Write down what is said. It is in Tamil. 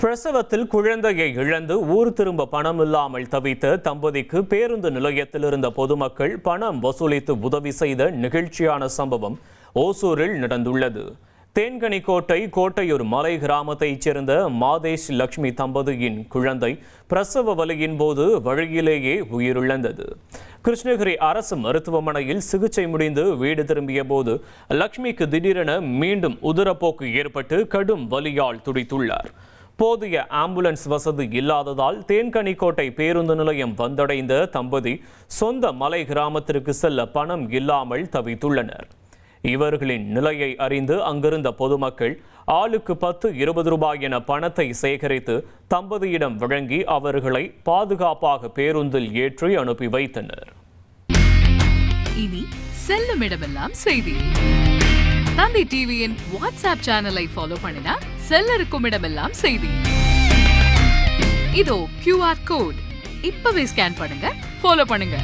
பிரசவத்தில் குழந்தையை இழந்து ஊர் திரும்ப பணம் இல்லாமல் தவித்த தம்பதிக்கு பேருந்து நிலையத்தில் இருந்த பொதுமக்கள் பணம் வசூலித்து உதவி செய்த நிகழ்ச்சியான சம்பவம் ஓசூரில் நடந்துள்ளது. தேன்கனிக்கோட்டை கோட்டையூர் மலை கிராமத்தைச் சேர்ந்த மாதேஷ் லட்சுமி தம்பதியின் குழந்தை பிரசவ வலியின் போது வழியிலேயே உயிரிழந்தது. கிருஷ்ணகிரி அரசு மருத்துவமனையில் சிகிச்சை முடிந்து வீடு திரும்பிய போது லட்சுமிக்கு திடீரென மீண்டும் உதிரப்போக்கு ஏற்பட்டு கடும் வலியால் துடித்துள்ளார். போதிய ஆம்புலன்ஸ் வசதி இல்லாததால் தேன்கனிக்கோட்டை பேருந்து நிலையம் வந்தடைந்த தம்பதி சொந்த மலை கிராமத்திற்கு செல்ல பணம் இல்லாமல் தவித்துள்ளனர். இவர்களின் நிலையை அறிந்து அங்கிருந்த பொதுமக்கள் ஆளுக்கு 10-20 ரூபாய் என பணத்தை சேகரித்து தம்பதியிடம் வழங்கி அவர்களை பாதுகாப்பாக பேருந்தில் ஏற்றி அனுப்பி வைத்தனர். இனி செல்லும் இடமெல்லாம் செய்தி. தந்தி டிவியின் வாட்ஸ்அப் சேனலை ஃபாலோ பண்ணினா செல்ல இருக்கும் இடமெல்லாம் செய்தி. இதோ QR கோட் இப்பவே ஸ்கேன் பண்ணுங்க, ஃபாலோ பண்ணுங்க.